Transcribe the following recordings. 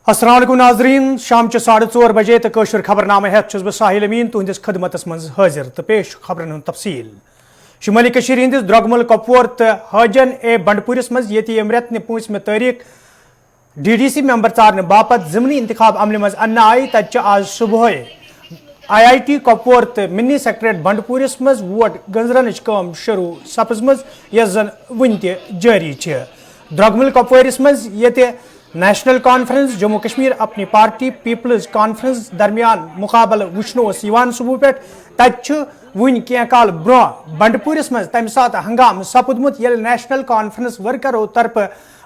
अस्सलाम वालेकुम नाजरीन शाम 4:30 बजे तो कशर खबरनामे हेत बह साहिल अमीन तुहंदिस खदमतस मज हाजिर तो पेश खबरन हूं तफसील शुमाली कशीर हंदिस द्रगमुल कपवर तो हाजन ए बंडपुरस मज ये यम रेत 5 तारीख DDC मेंबर चारने बापत ज़िमनी इंतखाब अमल मज अन्न आई तत आज सुबह IIT कपवर तो मिनी सेक्रेट बंडपुरस मज वोट गंजरन कम शुरू सपजमज यस जन वन जारी द्रगमुल कपवरस मज ये नेशनल कॉन्फ्रेंस जम्मू कश्मीर अपनी पार्टी पीपल्स कॉन्फ्रेंस दरमियान मुकाबल वुचन सुबह पे तत वन क्या काल ब्रो बंडपुरस मज तम सात हंगाम सपुदमुत ये नेशनल कॉन्फ्रेंस वर्करों तरफ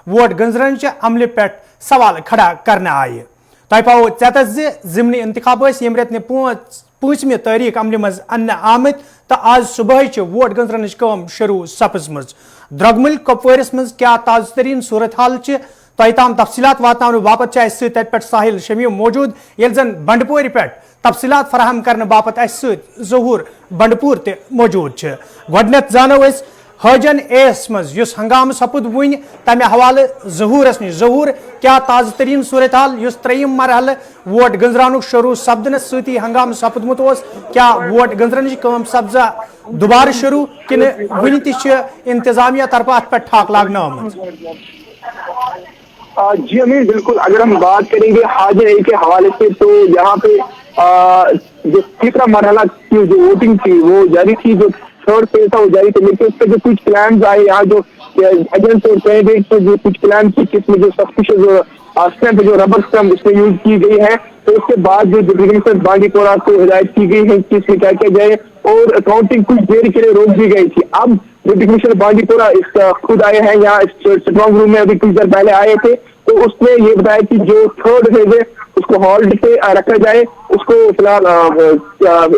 वोट गंजरन अमल पे सवाल खड़ा करने आये तह पाओ चेतस ज़िमनी इंतखाब यम रेत 5 तारीख अमल मज अन्न आमत तो आज सुबह वोट गंजरन कम शुरू सपजमज द्रगमुल कपवरस मज क्या ताज़ तरीन सूरत हाल तह ताम तफसीलात वातान बापत तत पे साहिल शमीम मौजूद ये जन बंडपोर पे तफसीलात फराहम करने बापत ज़हूर बंडपुर ते मौजूद गोडनेथ जानो हाजन एस मज युस हंगाम सपुद वन तमे हवाले ज़हूरस नश ज़हूर क्या ताज़ तरीन सूरत हाल युस त्रेयम मरहल वोट गंजरानुक शुरू सपदनस सती हंगाम सपुदमुत क्या वोट गंजरन कम सब्जा दोबारा शुरू कि वन इंतजामिया तरफ अत पे ठाक लागना आमत। जी अमीर बिल्कुल, अगर हम बात करेंगे हाजिर ए के हवाले से तो यहाँ पे जो तीसरा मरहला की जो वोटिंग थी वो जारी थी, जो थर्ड फेज था वो जारी थी, लेकिन उस पर जो कुछ प्लान आए यहाँ जो एजेंट्स और कैंडिडेट्स पर जो कुछ प्लान की किस्म जो सस्पिशियस स्टैंप जो रबर स्टैंप उसमें यूज की गई है, तो उसके बाद जो डिप्टी कमिश्नर बांडीपोरा को हिदायत की गई है कि इसमें क्या किया जाए और काउंटिंग कुछ देर के लिए रोक दी गई थी। अब डिप्टी कमिश्नर बांडीपोरा इस खुद आए हैं यहाँ स्ट्रॉन्ग रूम में, अभी कुछ देर पहले आए थे, तो उसने ये बताया कि जो थर्ड फेज है उसको होल्ड पे रखा जाए, उसको फिलहाल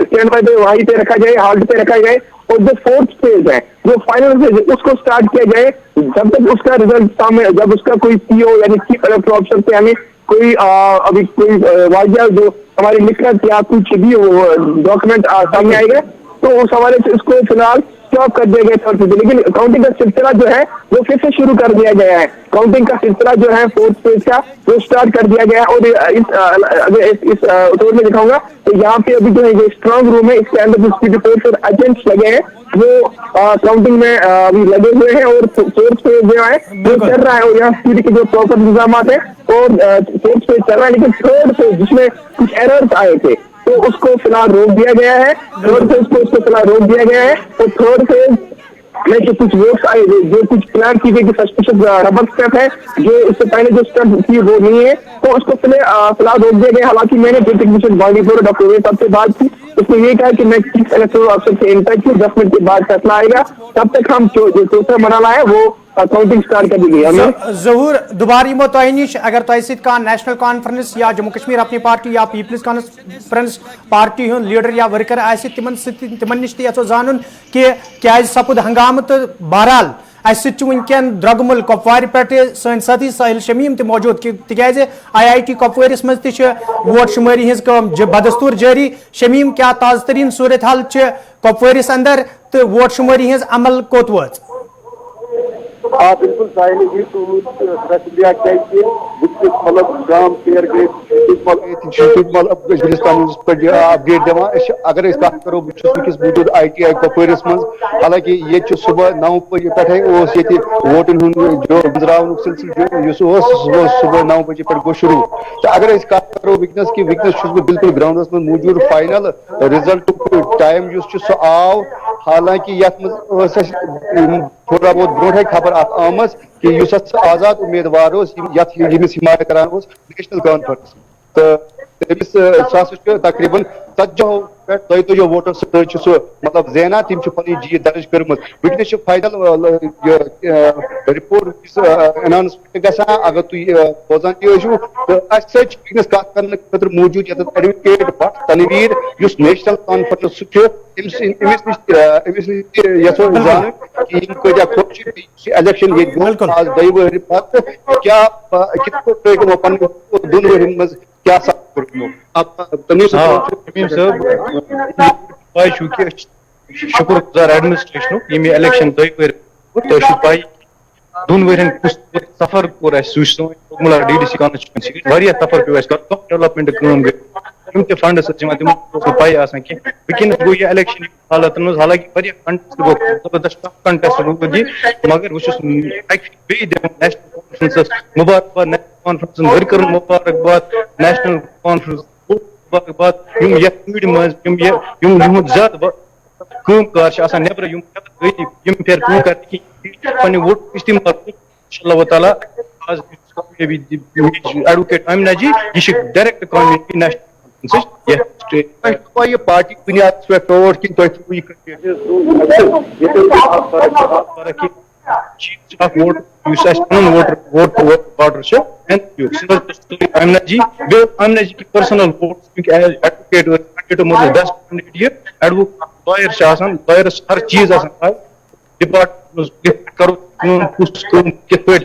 स्टैंड बाय पे वहीं पे रखा जाए, होल्ड पे रखा जाए, और जो फोर्थ फेज है जो फाइनल फेज है उसको स्टार्ट किया जाए जब तक उसका रिजल्ट सामने, जब उसका कोई CO यानी चीफ इलेक्टोरल ऑफिसर से हमें कोई अभी कोई वाजिया जो हमारी लिखत या कुछ भी डॉक्यूमेंट सामने आएगा, तो उस हवाले से इसको फिलहाल स्टॉप कर दिया गया थर्ड फेज। लेकिन काउंटिंग का सिलसिला जो है वो फिर से शुरू कर दिया गया है, काउंटिंग का सिलसिला जो है फोर्थ फेज का वो स्टार्ट कर दिया गया है। और इस तौर में दिखाऊंगा तो यहाँ पे अभी जो है ये स्ट्रॉन्ग रूम है, इसके अंदर जो स्पीड फोर्स और एजेंट्स लगे हैं वो काउंटिंग में अभी लगे हुए हैं और फोर्थ फेज जो है वो चल रहा है, और यहाँ स्पीड के जो प्रॉपर इंतजाम है और फोर्थ फेज चल रहा है। लेकिन थर्ड फेज जिसमें कुछ एरर्स आए थे तो उसको फिलहाल रोक दिया गया है, थर्ड फेज को उसको फिलहाल रोक दिया गया है। तो थर्ड फेज में जो कुछ वोट्स आए जो कुछ प्लान की गई सस्पिशियस रबर स्टेप है जो इससे पहले जो स्टेप थी वो नहीं है, तो उसको फिलहाल रोक दिया गया। हालांकि मैंने डिप्टी कमिश्नर बांडीपोरा डॉक्टर साहब से बात की, उसने ये कहा कि मैं चीफ इलेक्टोरल ऑफिसर से इन टच हूँ, 10 मिनट के बाद फैसला आएगा, तब तक हम जो दूसरा मरहला है वो काउंटिंग स्टार्ट कर दी गई। ज़हूर दोबारा यमो तह निश अगर तह सह नेशनल कॉन्फ्रेंस या जम्मू कश्मीर अपनी पार्टी या पीपल्स कॉन्फ्रेंस पार्टी हूं लीडर या वर्कर तिमन निश तो जान कि क्या सपुद हंगाम, तो बहरहाल वनकन द्रगमुल कपवार पे सन साथी साहिल शमीम मौजूद तिज IIT कपवरस मज वोट शुमारी हज बदस्तूर जारी। शमीम क्या ताज़ तरीन सूरत हाल कपवरस अंदर तो वोट शुमारी हज अमल कोत वाज? बिल्कुल साहिल जी तो शुक्रिया मतलब गांव केयर अपडेट दिवान अगर कत करो बस मौजूद ITI कपवरस मज, हालांकि ये सुबह 9 बजे पे वोटन जो गुजरावन सिलसिल सुबह 9 बजे पे गो शुरू। तो अगर कत करो वनस कि वनस बिल्कुल ग्राउंडस में मौजूद, फाइनल रिजल्ट टाइम सह आव, हालांकि ये थोड़ा बहुत ब्रोह खबर आम कि आजाद उम्मीदवार यमिस हिमायत करान नेशनल कॉन्फ्रेंस, तो तमिस तकरीबन 40 पे 23 वोटर सह मतलब जेना तम पी जीत दर्ज कर्म। वनस फाइनल रिपोर्ट अनाउंसमेंट ग अगर तुम बोजान तो वनस कत कर खतर मौजूद advocate Bhat Tanveer national conference यशो जान कि इलेक्शन ये आज 2 वहर पे क्या दोन वहर मज क्या शुक्र गुजार एडमिनिस्ट्रेशन इलेक्शन 2 वहर तो पाई دون ورین سفر کور اس سوشملا ڈی ڈی سی کانسٹیچوینسی واریاہ سفر پیو اس کر ڈیولپمنٹ کام گئی تم فنڈس تم پائی آسان کی ونکس گو یہ الیکشن حالات مز حالانکہ واریاہ کنٹیسٹ گو زبردست ٹف کنٹیسٹ روز یہ مگر بہت بیٚیہِ دِوان نیشنل کانفرنسس مبارکباد نیشنل کانفرنسن ور کر مبارکباد نیشنل کانفرنس مبارکباد یم یتھ پیڑ مز یم زیادہ کام کار آسان نبر یم پھر کام کر پنہ ووٹ استعمال انشاءاللہ تعالیٰ آز ایڈوکیٹ آمنہ جی یہ ڈائریکٹ کامنٹی نیشنل یہ پارٹی بنیاد پہ ٹوٹ کن vote vote order Amna ji Amna ji personal vote advocate best advocate lawyer lawyers ہر چیز ڈپارٹمنٹ کرو کت پہ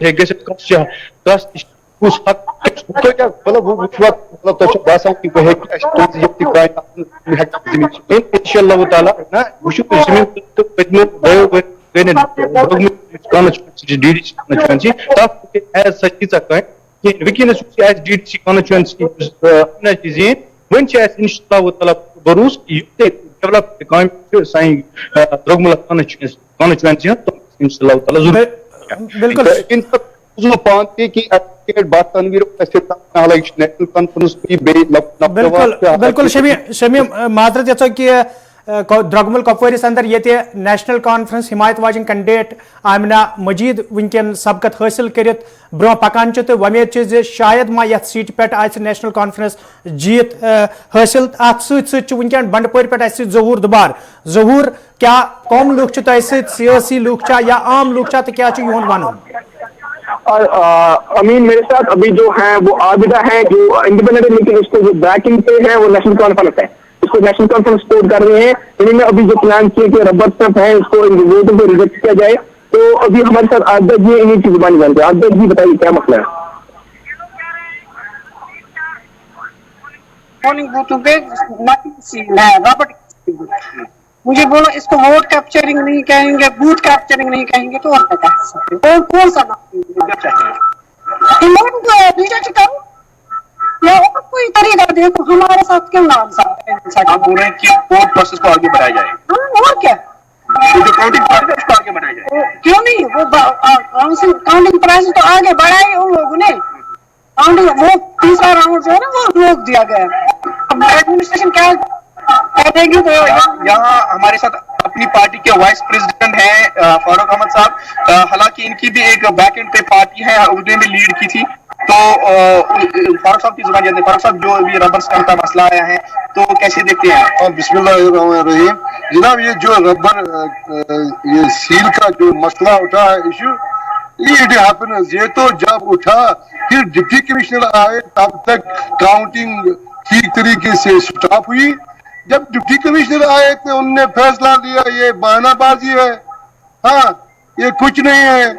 گھس کس حق باسان کہ انشاء اللہ تعالیٰ D D C constituency as such تیژہ کہیں ونکس ڈی ڈی سی کانسٹیچوینسی زین ون انشاء اللہ تعالیٰ بروس ڈیولپ کام سان درگملہ کانسٹیچوینسی انشاء اللہ تعالیٰ بالکل پان کہ بات تنویر نیشنل کانفرنس بالکل شمیم معذرت یژھو کہ درگمل کپوارس اندر یہ نیشنل کانفرنس حمایت واجن کینڈیڈیٹ آمنہ مجید ونکن سبقت حاصل کرت برو پکان تو ومید شاید ما یت سیٹ پہ نیشنل کانفرنس جیت حاصل ات ونکن بنڈپور پہ ظہور دبار ظہور کیا قوم لوگ تہ سیاسی لوگ یا عام لوگ تو کیا یہن ون امین میرے ساتھ ابھی جو ہیں وہ عابدہ ہیں جو انڈیپینڈنٹ لیکن اس کو جو بیکنگ پہ ہے وہ نیشنل کانفرنس ہے اس کو نیشنل کانفرنس سپورٹ کر رہے ہیں انہوں نے ابھی جو پلان کیے کہ ربر اسٹمپ ہے اس کو ووٹوں کو ریجیکٹ کیا جائے تو ابھی ہمارے ساتھ عابدہ جی انہیں کی زبانی جانتے ہیں عابدہ جی بتائیے کیا مسئلہ ہے مجھے بولو اس کو ووٹ کیپچرنگ نہیں کہیں گے بوتھ کیپچرنگ نہیں کہیں گے تو اور کیا کہہ سکتے ہیں کون سا کروں یا اور کوئی طریقہ دیکھو ہمارے ساتھ کیوں نام آپ بول رہے ہیں کہ ووٹ پروسیس کو آگے بڑھایا جائے اور کیا جو کاؤنٹنگ پروسیس اس کو آگے بڑھایا جائے کیوں نہیں وہ کاؤنٹنگ پروسیس تو آگے بڑھائے ان لوگوں نے کاؤنٹنگ وہ تیسرا راؤنڈ جو ہے نا وہ روک دیا گیا اب ایڈمنسٹریشن کیا کرے گی تو یہاں ہمارے ساتھ اپنی پارٹی کے وائس پریزیڈنٹ ہیں فاروق احمد صاحب حالانکہ ان کی بھی ایک بیک اینڈ پہ پارٹی ہے انہوں نے بھی لیڈ کی تھی تو فاروق صاحب کی زبان جانتے ہیں فاروق صاحب جو ابھی ربر اسٹمپ کا مسئلہ آیا ہے تو کیسے دیکھتے ہیں بسم اللہ الرحمن الرحیم جناب یہ جو ربر یہ سیل کا جو مسئلہ اٹھا ہے ایشو یہ تو جب اٹھا پھر ڈپٹی کمشنر آئے تب تک کاؤنٹنگ ٹھیک طریقے سے سٹاپ ہوئی جب ڈپٹی کمشنر آئے تو انہوں نے فیصلہ لیا یہ بہانہ بازی ہے ہاں یہ کچھ نہیں ہے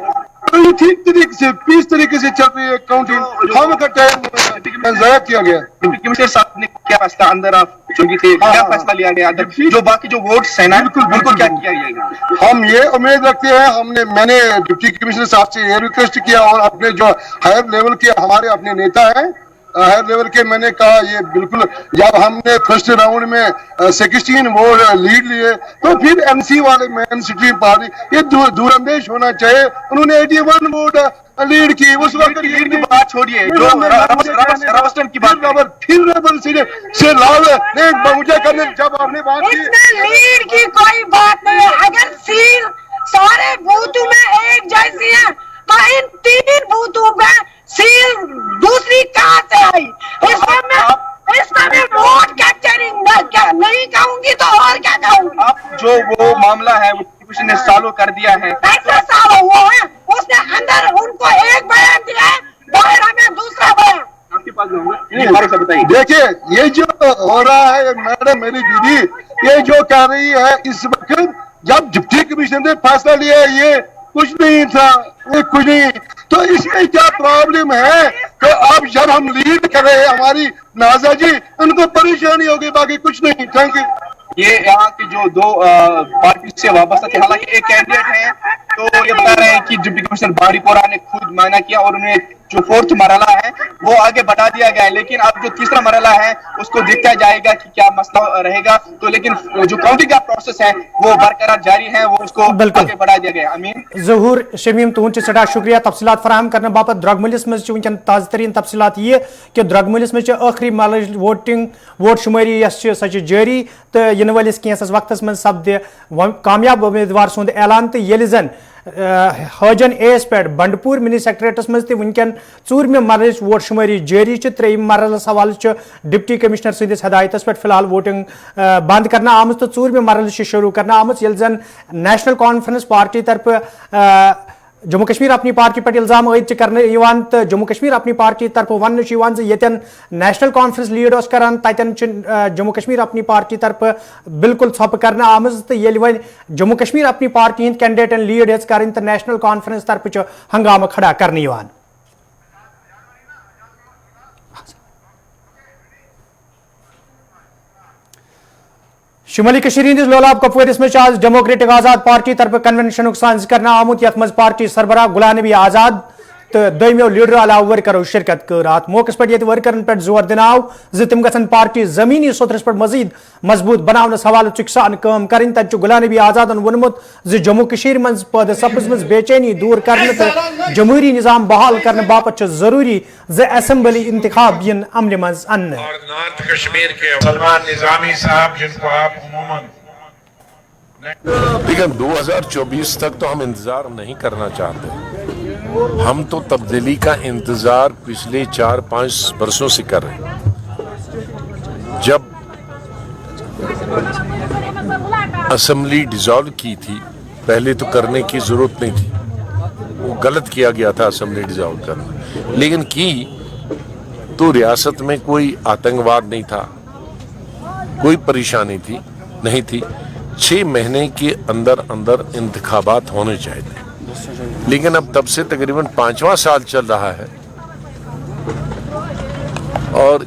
ٹھیک طریقے سے پیس طریقے سے چل رہی ہے کاؤنٹنگ ہم کا ٹائم ضائع کیا گیا ڈپٹی کمشنر صاحب نے کیا فیصلہ اندر آپ چونکہ تھے کیا فیصلہ لیا گیا جو باقی جو ووٹس ہیں نا بالکل کیا کیا جائے گا ہم یہ امید رکھتے ہیں میں نے ڈپٹی کمشنر صاحب سے یہ ریکویسٹ کیا اور اپنے جو ہائر لیول کے ہمارے اپنے نیتا ہیں ہائر لیول کے میں نے کہا یہ بالکل جب ہم نے فرسٹ راؤنڈ میں 16 ووٹ لیڈ لیے تو پھر این سی والے مین سٹریم پارٹی یہ دور اندیش ہونا چاہیے انہوں نے 81 ووٹ لیڈ کی اس وقت لیڈ کی بات چھوڑیے جو ربر کی بات پھر ربر سے لاؤ مجھے کرنے جب آپ نے بات کی لیڈ کی کوئی بات نہیں ہے اگر سیل سارے بوتھوں میں ایک جیسی ہے تو ان 3 بوتھوں میں سیل دوسری کہاں سے آئی اس میں ووٹ کیپچرنگ نہیں کہوں گی تو اور کیا کہوں گی آپ جو وہ معاملہ ہے وہ نے سالوں کر دیا ہے کیسے سال ہوا ہے اس نے اندر ان کو ایک بیان دیا ہے باہر ہمیں دوسرا بیان آپ کے پاس ہمارے سے بتائیے دیکھیے یہ جو ہو رہا ہے میڈم میری دیدی یہ جو کر رہی ہے اس وقت جب ڈپٹی کمشنر نے فیصلہ لیا یہ کچھ نہیں تھا یہ کچھ نہیں تو اس میں کیا پرابلم ہے کہ اب جب ہم لیڈ کر رہے ہیں ہماری نازا جی ان کو پریشانی ہوگی باقی کچھ نہیں تھینک یو ये यहाँ के जो दो पार्टी से वाबस्ता थे, हालांकि एक कैंडिडेट है तो ये बता रहे हैं कि डिप्टी कमिश्नर बारीपोरा ने खुद माना किया और उन्हें जो फोर्थ मरहला है वो आगे बढ़ा दिया गया है, लेकिन अब जो तीसरा मरहला है उसको देखा जाएगा कि क्या मसला रहेगा। तो लेकिन जो काउंटिंग का प्रोसेस है वो बरकरार जारी है, वो उसको आगे बढ़ा दिया गया। अमीन ज़हूर शमीम तुहद सड़ा शुक्रिया तफसीलात फराहम करने बापत। द्रगमलिस मज वनकन ताज़ा तरीन तफसीलात ये कि द्रगमलिस मज आखिरी मरहल वोट शुमारी सह जारी तो इन वलिस कैंसस वक्तस मज सपद कामयाब उम्मीदवार सुंद ऐलान तो ये जन हाजन एस पे बंडपुर मिनी सेक्रेटरीस मज वनकन चूरमे मरहल वोट शुमारी जारी त्रेयम मरहलस हवाले डिप्टी कमिश्नर सदिस हदायतस पे फिलहाल वोटिंग बंद करना आमज तो चूरमे मरहल शुरू करना आमज ये जन नेशनल कॉन्फ्रेंस पार्टी तरफ जम्मू कश्मीर अपनी पार्टी पर इल्जाम आयद करने तो जम्मू कश्मीर अपनी पार्टी तरफ वन यन नेशनल कॉन्फ्रेंस लीड करान तन जम्मू कश्मीर अपनी पार्टी तरफ बिल्कुल छप करना आमज तो ये वन जम्मू कश्मीर अपनी पार्टी हंद कैंडिडेटन लीड कर तो नेशनल कॉन्फ्रेंस तरफ हंगामा खड़ा करने शुमाली कश्मीर हंदिस लोलाब कपवारिस में आज डेमोक्रेटिक आजाद पार्टी तरफ कन्वेंशन साज करना आमुत यथ मज पार्टी सरबराह गुलाम नबी आजाद तो दोमियो लीडर अलाव वर्करों शिरकत कर। अत मौके पर वर्करन पे जोर दिन आव तम गन पार्टी जमीनी सतरस पर मजीद मजबूत बनावनस हवाले चुक सान काम करें। तत गुलाम नबी आजादन वोनमुत जम्मू कश्मीर मज पैदा सपजम बेचैनी दूर करने तो जमहूरी निज़ाम बहाल करने बापत जरूरी असेंबली इंतखाब इन अमल मज अन। और नॉर्थ कश्मीर के सलमान निजामी साहब जिनको आप उम्मन लेकिन 2024 तक तो हम इंतजार नहीं करना चाहते। हम तो तब्दीली का इंतजार पिछले 4-5 बरसों से कर रहे हैं। जब असेंबली डिसॉल्व की थी पहले तो करने की जरूरत नहीं थी, वो गलत किया गया था असेंबली डिसॉल्व करना, लेकिन की तो रियासत में कोई आतंकवाद नहीं था, कोई परेशानी थी नहीं थी। 6 महीने के अंदर अंदर इंतखाबात होने चाहिए थे, लेकिन अब तब से तकरीबन 5वां साल चल रहा है और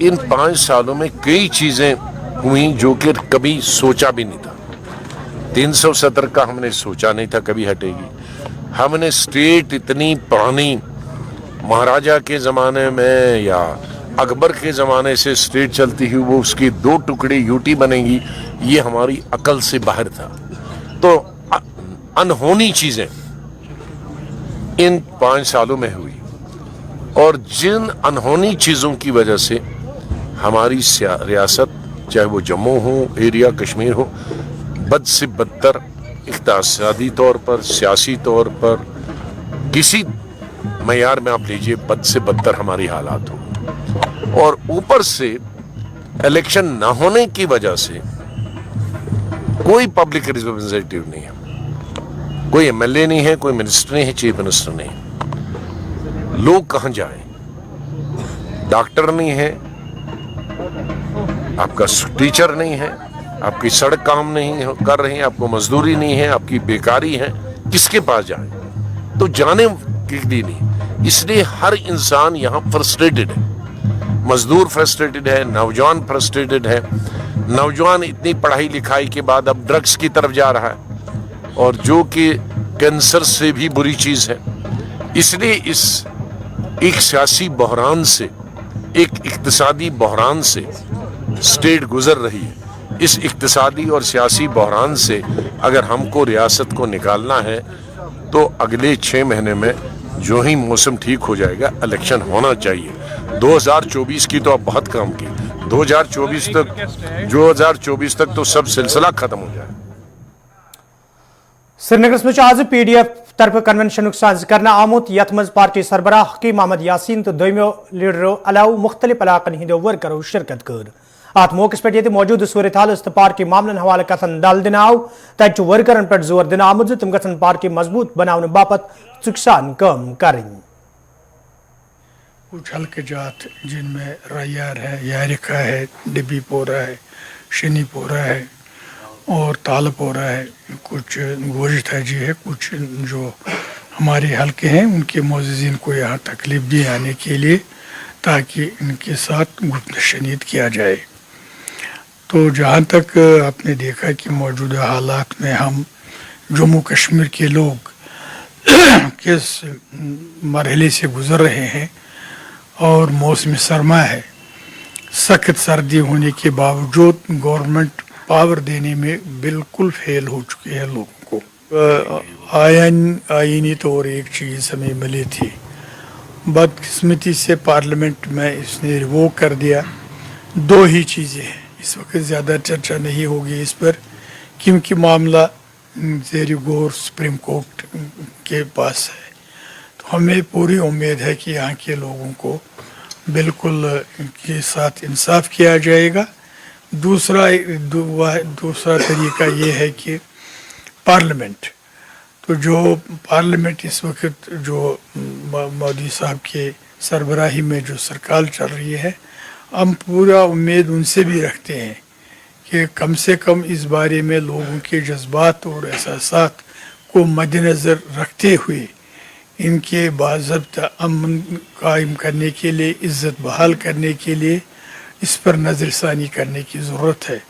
इन 5 सालों में कई चीजें हुई जो कि कभी सोचा भी नहीं था। 370 का हमने सोचा नहीं था कभी हटेगी। हमने स्टेट इतनी पुरानी महाराजा के जमाने में या अकबर के जमाने से स्टेट चलती हुई वो उसकी 2 टुकड़े यूटी बनेगी, ये हमारी अकल से बाहर था। तो अनहोनी चीजें इन 5 सालों में हुई और जिन अनहोनी चीजों की वजह से हमारी रियासत चाहे वो जम्मू हो एरिया कश्मीर हो बद से बदतर इक़्तिसादी तौर पर सियासी तौर पर किसी मयार में आप लीजिए बद से बदतर हमारी हालात हो और ऊपर से इलेक्शन ना होने की वजह से कोई पब्लिक रिप्रेजेंटेटिव नहीं है, कोई एमएलए नहीं है, कोई मिनिस्टर नहीं है, चीफ मिनिस्टर नहीं है। लोग कहां जाएं? डॉक्टर नहीं है, आपका टीचर नहीं है, आपकी सड़क काम नहीं कर रही है, आपको मजदूरी नहीं है, आपकी बेकारी है, किसके पास जाएं? तो जाने के लिए नहीं। इसलिए हर इंसान यहाँ फ्रस्ट्रेटेड है, मजदूर फ्रस्ट्रेटेड है, नौजवान फ्रस्ट्रेटेड है। नौजवान इतनी पढ़ाई लिखाई के बाद अब ड्रग्स की तरफ जा रहा है और जो कि कैंसर से भी बुरी चीज है। इसलिए इस एक सियासी बहरान से, एक इक्तिसादी बहरान से स्टेट गुजर रही है। इस इक्तिसादी और सियासी बहरान से अगर हमको रियासत को निकालना है तो अगले 6 महीने में जो ही मौसम ठीक हो जाएगा इलेक्शन होना चाहिए। 2024 की तो अब बहुत कम की, 2024 तक तो सब सिलसिला खत्म हो जाए। श्रीनगर में आज पीडीएफ तरफ कन्वेंशन साज करना आमुत यथ मज पार्टी सरबराह हकीम मोहम्मद यासीन तो दोमियो लीडरों अलाव मुख्तलिफ इलाकन हिंदो वर्करों शिरकत कर। अत मौके पर मौजूद सूरत हाल तो पार्टी मामलन हवाले कथन दल दिन आव तत वर्करन पर जोर दिन आमुद तम गन पार्टी मजबूत बनाने बापत चुकसान कम करें। कुछ हल्के जात जिनमें रैयार है, यारिका है, डिब्बीपोरा है, शनीपोरा है और तालपोरा है, कुछ गोश्त है जी है, कुछ जो हमारे हल्के हैं उनके मोअज़्ज़िन को यहाँ तकलीफ दी आने के लिए ताकि इनके साथ गुफ्त शनीद किया जाए। तो जहाँ तक आपने देखा कि मौजूदा हालात में हम जम्मू कश्मीर के लोग किस मरहले से गुजर रहे हैं और मौसम सरमा है, सख्त सर्दी होने के बावजूद गवर्नमेंट पावर देने में बिल्कुल फेल हो चुके हैं लोगों को। आईनी तौर एक चीज़ हमें मिली थी, बदकिस्मती से पार्लियामेंट में इसने रिवोक कर दिया। दो ही चीज़ें हैं, इस वक्त ज़्यादा चर्चा नहीं होगी इस पर क्योंकि मामला ज़ेर गौर सुप्रीम कोर्ट के पास है। तो हमें पूरी उम्मीद है कि यहाँ के लोगों को बिल्कुल के साथ इंसाफ किया जाएगा। दूसरा तरीका ये है कि पार्लियामेंट, तो जो पार्लियामेंट इस वक्त जो मोदी साहब के सरबराही में जो सरकार चल रही है, हम पूरा उम्मीद उनसे भी रखते हैं कि कम से कम इस बारे में लोगों के जज्बात और एहसासात को मद्देनज़र रखते हुए इनके बाज़ाब्ता अमन कायम करने के लिए, इज़्ज़त बहाल करने के लिए इस पर नज़रसानी करने की ज़रूरत है।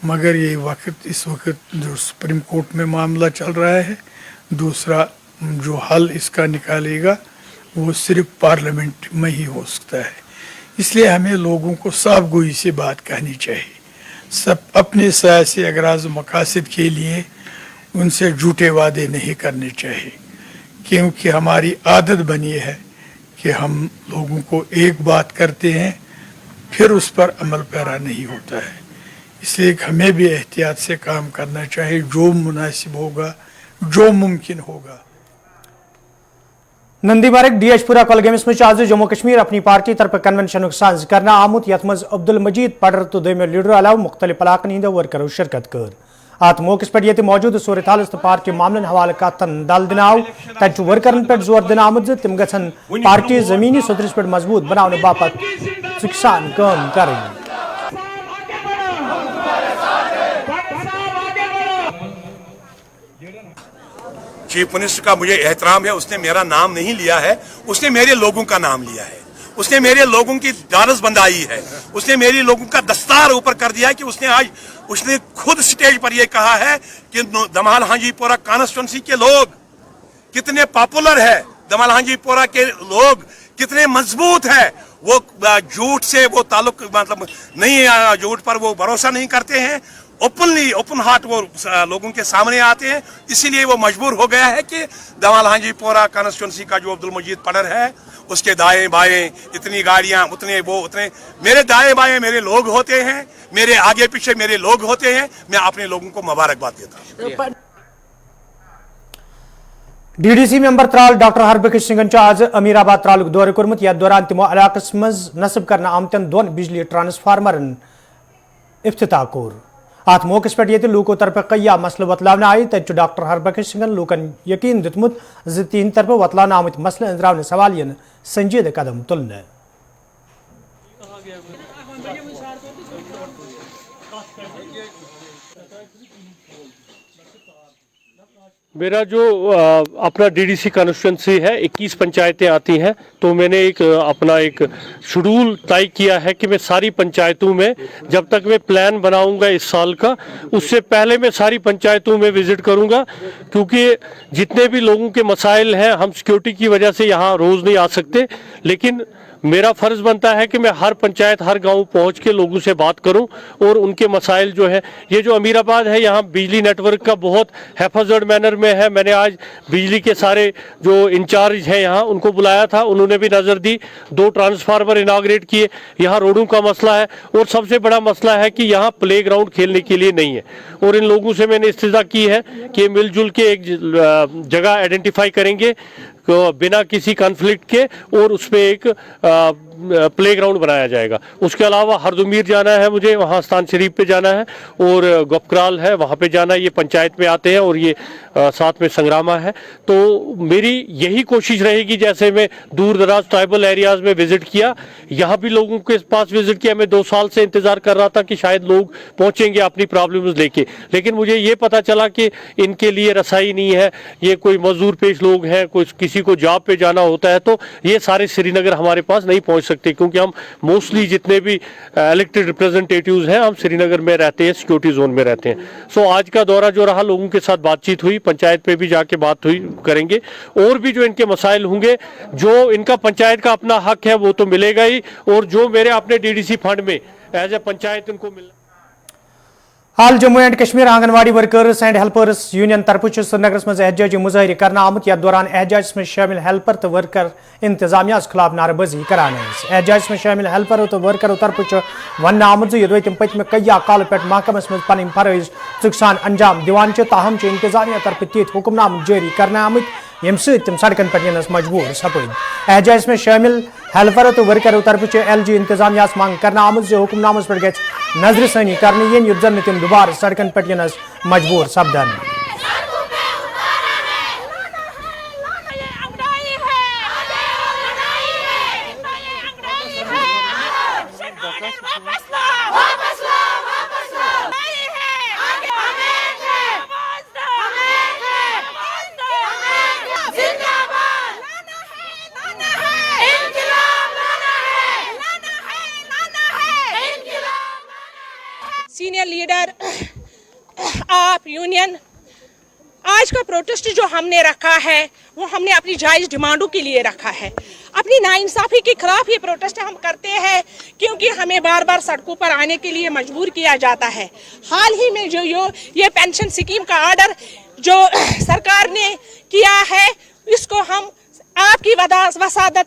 मगर ये वक्त इस वक्त जो सुप्रीम कोर्ट में मामला चल रहा है, दूसरा जो हल इसका निकालेगा वो सिर्फ पार्लियामेंट में ही हो सकता है। इसलिए हमें लोगों को साफ गोई से बात कहनी चाहिए। सब अपने सियासी अगराज़ मकासद के लिए उनसे झूठे वादे नहीं करने चाहिए, क्योंकि हमारी आदत बनी है कि हम लोगों को एक बात करते हैं फिर उस पर अमल पैरा नहीं होता है। इसलिए हमें भी एहतियात से काम करना चाहिए, जो मुनासिब होगा, जो मुमकिन होगा। नंदीमर्ग डीएचपुरा कोलगेमस में आज जम्मू कश्मीर अपनी पार्टी तरफ कन्वेंशन साज करना आमुत यथ मज अब्दुल मजीद पडर तो दम लीडर अलाव मुख्तलिफ इलाकन हिंद वर्करों शिरकत कर। अत मौके पे ये मौजूद सूरत हाल तो पार्टी मामलन हवाले कतन दल दिन आव तत वर्करन पे जोर दिन आमद तिम गन पार्टी जमीनी सदरस पे मजबूत बनाने बापत सिकसान काम करें। चीफ मिनिस्टर का मुझे एहतराम है, उसने मेरा नाम नहीं लिया है, उसने मेरे लोगों का नाम लिया है, उसने मेरे लोगों की दारस बंधाई है, उसने मेरे लोगों का दस्तार ऊपर कर दिया है कि उसने खुद स्टेज पर यह कहा है कि दमाल हाजीपुरा कॉन्स्टिट्यूंसी के लोग कितने पॉपुलर है, दमाल हाजीपुरा के लोग कितने मजबूत है। वो झूठ से वो ताल्लुक मतलब नहीं, झूठ पर वो भरोसा नहीं करते हैं, ओपन हार्ट वो लोगों के सामने आते हैं। इसीलिए वो मजबूर हो गया है कि दमाल हाजीपुरा कॉन्स्टिट्यूंसी का जो अब्दुल मजीद पडर है उसके दाएं बाएं इतनी गाड़ियां, उतने मेरे दाएं बाएं मेरे लोग होते हैं, मेरे आगे पीछे मेरे लोग होते हैं। मैं अपने लोगों को मुबारकबाद देता हूं। DDC member Tral doctor Harbaksh Singh आज अमीराबाद त्राल दौरे कोर्मुत। यथ दौरान तमो इलाकस मज नस्ब करना आमतन दोन बिजली ट्रांसफार्मरन इफ्तिताह कोर। अत मौके पे ये लूकों तरफ कया मसल वतलावन आय तत डॉक्टर हरबख्श सिंह लूकन यकीन दितमुत ज तीन तरफ वतलान आमत मसल अंदरावन सवालियन संजीद कदम तुलने। मेरा जो अपना डीडीसी कॉन्स्टिट्यूंसी है 21 पंचायतें आती हैं, तो मैंने अपना एक शेड्यूल तय किया है कि मैं सारी पंचायतों में जब तक मैं प्लान बनाऊंगा इस साल का, उससे पहले मैं सारी पंचायतों में विजिट करूंगा। क्योंकि जितने भी लोगों के मसाइल हैं, हम सिक्योरिटी की वजह से यहाँ रोज़ नहीं आ सकते, लेकिन मेरा फ़र्ज़ बनता है कि मैं हर पंचायत हर गांव पहुंच के लोगों से बात करूं और उनके मसाइल जो है, ये जो अमीराबाद है यहाँ बिजली नेटवर्क का बहुत हिफाजत मैनर में है। मैंने आज बिजली के सारे जो इंचार्ज हैं यहाँ उनको बुलाया था, उन्होंने भी नज़र दी, 2 ट्रांसफार्मर इनाग्रेट किए। यहाँ रोडों का मसला है और सबसे बड़ा मसला है कि यहाँ प्ले ग्राउंड खेलने के लिए नहीं है। और इन लोगों से मैंने इस्तिजा की है कि मिलजुल के एक जगह आइडेंटिफाई करेंगे बिना किसी कॉन्फ्लिक्ट के और उस पर एक प्ले ग्राउंड बनाया जाएगा। उसके अलावा हरदुमीर जाना है मुझे, वहाँ स्थान शरीफ पे जाना है, और गपकराल है वहाँ पे जाना है। ये पंचायत में आते हैं और ये साथ में संग्रामा है। तो मेरी यही कोशिश रहेगी, जैसे मैं दूर दराज ट्राइबल एरियाज में विजिट किया, यहाँ भी लोगों के पास विजिट किया। मैं 2 साल से इंतजार कर रहा था कि शायद लोग पहुँचेंगे अपनी प्रॉब्लम्स लेके, लेकिन मुझे ये पता चला कि इनके लिए रसाई नहीं है, ये कोई मजदूर पेश लोग हैं, कोई किसी को जॉब पे जाना होता है, तो ये सारे श्रीनगर हमारे पास नहीं पहुँच सकते, क्योंकि हम मोस्टली जितने भी इलेक्टेड रिप्रेजेंटेटिव्स हैं हम श्रीनगर में रहते हैं, सिक्योरिटी जोन में रहते हैं। सो आज का दौरा जो रहा, लोगों के साथ बातचीत हुई, पंचायत पे भी जाके बात हुई करेंगे, और भी जो इनके मसाइल होंगे, जो इनका पंचायत का अपना हक है वो तो मिलेगा ही, और जो मेरे अपने डीडीसी फंड में एज ए पंचायत उनको मिलना। हाल Jammu and Kashmir anganwadi workers and helpers union तरफ श्रीनगर में एहतजाजी मुजाहरे करना आमुत, यथ दौरान एहतजाज में शामिल हेल्पर तो वर्कर इंतजामिया खिलाफ नारेबाजी करान। एहतजाज में शामिल हेल्पर तो वर्कर तरफ वन आमुत ये तम पत्म कई काल पे महकमस में पन फरज चुकसान अंजाम दिवान, ताहम इंतजामिया तरफ तीत हुक्मनाम जारी करना आमुत यम तम सड़कन पे यनस मजबूर सपद। एहतजाज में शामिल हेल्पर तो वर्कर तरफ LG इंतजामिया मांग करना आमुत जो हुक्मनामस पे नजर सानी करने युद्ध जन तम दोबारा सड़कन पे यनस मजबूर सपदन। सीनियर लीडर आप यूनियन, आज का प्रोटेस्ट जो हमने रखा है वो हमने अपनी जायज़ डिमांडों के लिए रखा है। अपनी नाइंसाफ़ी के खिलाफ ये प्रोटेस्ट हम करते हैं, क्योंकि हमें बार बार सड़कों पर आने के लिए मजबूर किया जाता है। हाल ही में जो ये पेंशन स्कीम का आर्डर जो सरकार ने किया है, इसको हम आपकी वसादत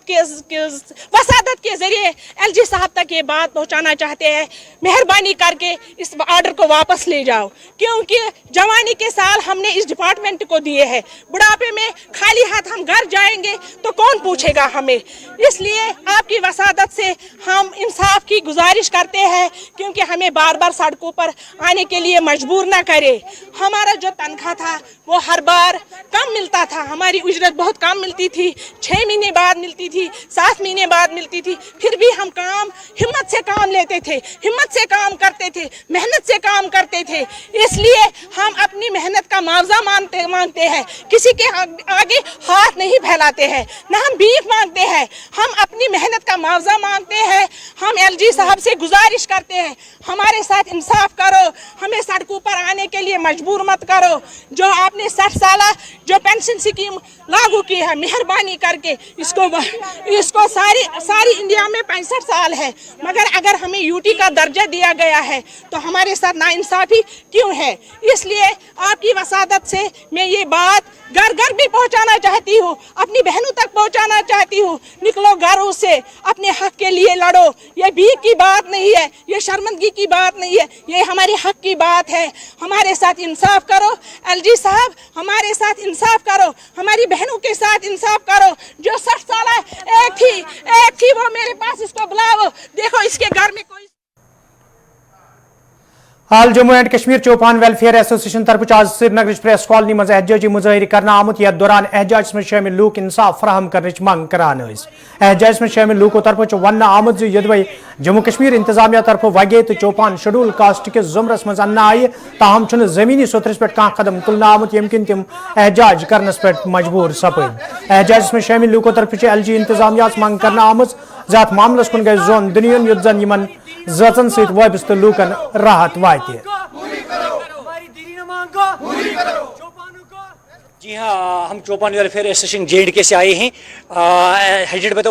के जरिए LG साहब तक ये बात पहुंचाना चाहते हैं। मेहरबानी करके इस आर्डर को वापस ले जाओ, क्योंकि जवानी के साल हमने इस डिपार्टमेंट को दिए हैं। बुढ़ापे में खाली हाथ हम घर जाएंगे तो कौन पूछेगा हमें। इसलिए आपकी वसादत से हम इंसाफ की गुजारिश करते हैं, क्योंकि हमें बार बार सड़कों पर आने के लिए मजबूर ना करे। हमारा जो तनख्वाह था वो हर बार कम मिलता था, हमारी उजरत बहुत कम मिलती थी, 6 महीने बाद मिलती थी, 7 महीने बाद मिलती थी, फिर भी हम हिम्मत से काम लेते थे, हिम्मत से काम करते थे, मेहनत से काम करते थे। इसलिए हम अपनी मेहनत का मुआवजा मांगते हैं, किसी के आगे हाथ नहीं फैलाते हैं, ना हम भीख मांगते हैं, हम अपनी मेहनत का मुआवजा मांगते हैं। हम LG साहब से गुजारिश करते हैं, हमारे साथ इंसाफ करो, हमें सड़कों पर आने के लिए मजबूर मत करो। जो आपने 60 साल जो पेंशन स्कीम लागू की है, मेहरबानी करके इसको सारी इंडिया में 65 साल है, मगर अगर हमें UT का दर्जा दिया गया है तो हमारे साथ नाइंसाफी क्यों है। इसलिए आपकी वसादत से मैं ये बात घर घर भी पहुंचाना चाहती हूँ, अपनी बहनों तक पहुंचाना चाहती हूँ। निकलो घरों से, अपने हक के लिए लड़ो। ये भीख की बात नहीं है, ये शर्मिंदगी की बात नहीं है, ये हमारे हक की बात है। हमारे साथ इंसाफ करो LG साहब, हमारे साथ इंसाफ करो, हमारी बहनों के साथ इंसाफ करो। जो 60 साल है, एक थी वो मेरे पास, इसको बुलाओ, देखो इसके घर में कोई। हाल Jammu and Kashmir Chopan welfare association तरफ आज श्रीनगर प्रेस कॉलोनी में एहतजाजी मुजाहरे करना आमुत, यथ दौरान एहतजाज में शामिल लूक इंसाफ फराहम करने मंग करान। एहतजाज में शामिल लूकों तरफ वन आमुत यदि जम्मू कश्मीर इंतजामिया तरफ वगे तो चौपान शेड्यूल कास्ट के जुमरस मज अन्न आये, ताहम जमीनी सोतरस पे कदम तुलना आमुत, यम किन तम एहतजाज करनस पे मजबूर सपद। एहतजाज में शामिल लूकों तरफ LG इंतजामिया मंग करना आमुत जात मामलस कुन गई जोन दुनियन युद्ध जन यमन जचन सहित वाबस्त लूकन राहत वाते। जी हाँ, हम चौपान वेलफेयर एसोसिएशन JNK से आए हैं, हेडेड बाय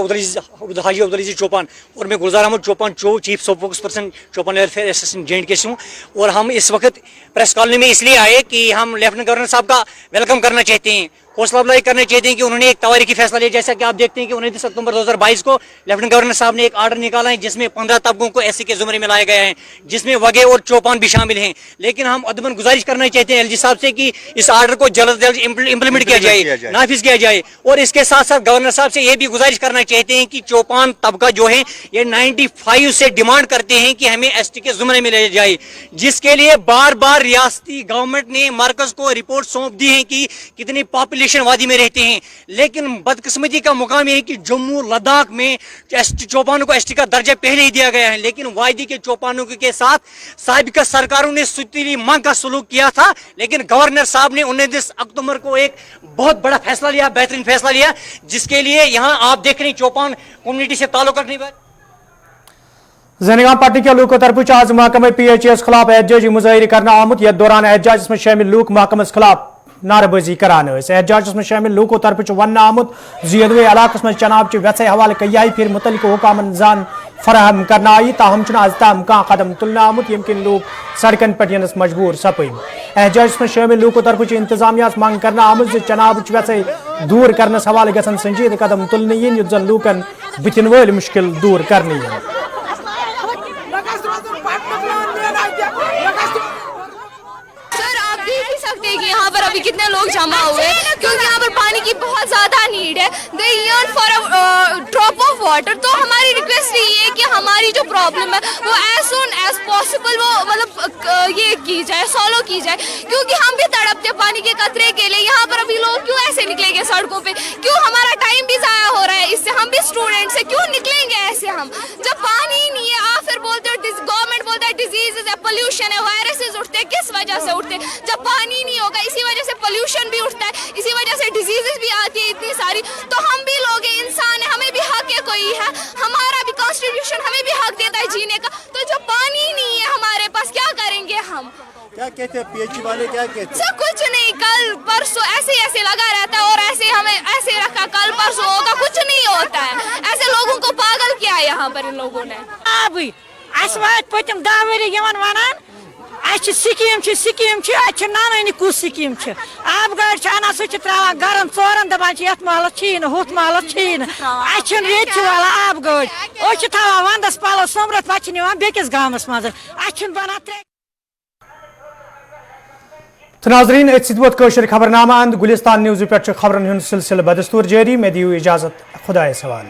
हाजी अब्दुल अजीज चौपान, और मैं गुलजार Ahmad चौपान chief spokes person चौपान welfare association JNK से हूँ। और हम इस वक्त प्रेस कॉलोनी में इसलिए आए कि हम लेफ्टिनेंट गवर्नर साहब का वेलकम करना चाहते हैं, हौसला अफजाई करना चाहते हैं कि उन्होंने एक तवारीखी फैसला लिया। जैसा कि आप देखते हैं कि 29 अक्टूबर 2022 को लेफ्टिनेंट गवर्नर साहब ने एक आर्डर निकाला है, जिसमें 15 तबकों को SC के जुमरे में लाया गया है, जिसमें वगे और चौपान भी शामिल हैं। लेकिन हम अदबन गुजारिश करना चाहते हैं LG साहब से कि इस आर्डर को जल्द से जल्द इम्प्लीमेंट किया जाए, नाफिज किया जाए। और इसके साथ साथ गवर्नर साहब से ये भी गुजारिश करना चाहते हैं कि चौपान तबका जो है ये 95 से डिमांड करते हैं कि हमें ST के जुमरे में ले जाए, जिसके लिए बार बार रियासती गवर्नमेंट ने मरकज को रिपोर्ट सौंप दी है कि कितनी पॉपुलेशन रेजर्वेशन वादी में रहते हैं, लेकिन बदकिस्मती का मुकाम यह है कि जम्मू लद्दाख में चौपानों को एसटी का दर्जा पहले ही दिया गया है, लेकिन वादी के चौपानों के साथ साबिका सरकारों ने सुतीली मांग का सलूक किया था, लेकिन गवर्नर साहब ने 19 अक्टूबर को एक बहुत बड़ा फैसला लिया, बेहतरीन फैसला लिया, जिसके लिए यहाँ आप देख रहे हैं चौपान कम्युनिटी से ताल्लुक रखने पर जैनगाम पार्टी के लूक तरफ आज महकमे PHS खिलाफ एहतजाजी मुजाहिर करना आमुत यथ दौरान एहतजाज में शामिल लूक महकमस खिलाफ नारेबाजी करान एहतजाज में शामिल लूकों तरफ वन आमुत यदवे इलाकस में चनाब व्यथ हवाले कई फिर मुतलिक हुकामन जान फराहम करना आई, ताहम आज तम कह कदम तुलना आमुत यम किन लोग सड़कन पे यनस मजबूर सपद। एहतजाज में शामिल लूकों तरफ इंतजामिया मांग करना आमुत चनाब व्यथ दूर करने हवाले गसन संजीद कदम तुलने युत जन लूकन बुथिन वल मुश्किल दूर करने। सकते हैं कि यहाँ पर अभी कितने लोग जमा हुए हैं, क्योंकि यहाँ पर पानी की बहुत ज्यादा नीड है, दे yearn for a drop of water। तो हमारी रिक्वेस्ट यही है कि हमारी जो प्रॉब्लम है वो as soon as possible वो मतलब ये की जाए, सॉल्व की जाए, क्योंकि हम भी तड़पते पानी के कतरे के लिए। यहाँ पर अभी लोग क्यों ऐसे निकलेंगे सड़कों पे, क्यों हमारा टाइम भी जाया हो रहा है इससे, हम भी स्टूडेंट्स हैं, क्यों निकलेंगे ऐसे हम जब पानी ही नहीं है। आप फिर बोलते हो गवर्नमेंट बोलता है डिजीज है, पोल्यूशन है, वायरसेस उठते हैं, किस वजह से उठते हैं जब पानी नहीं होगा, इसी वजह से पोल्यूशन भी उठता है, इसी वजह से डिजीजेस भी आती है इतनी सारी। तो हम भी लोग हैं, इंसान है, हमें भी हक है, कोई है, हमारा भी कॉन्स्टिट्यूशन हमें भी हक देता है जीने का। तो जब पानी ही नहीं है हमारे पास क्या करेंगे हम? क्या कहते हैं PHC वाले, क्या कहते हैं? सर कुछ नहीं, कल परसों ऐसे लगा रहता है और ऐसे हमें ऐसे रखा, कल परसों होगा, कुछ नहीं होता है। ऐसे लोगों को पागल किया है यहाँ पर इन लोगों ने। पतम 10 वरी स्कीम नानी कुछ स्कीम आब गाड़ अना सह त्रावान गरन चोरन दपान यथ महल हुत महल रेत वाला आब गाड़ थवान वंदस पलो सोमरत पे बेकिस गामस मज बना तो नाजरीन अत खबरनामा अंद गुलिस्तान न्यूज़ पे खबरन सिलसिल बदस्तूर जारी। मे दियो इजाजत, खुदा सवाल।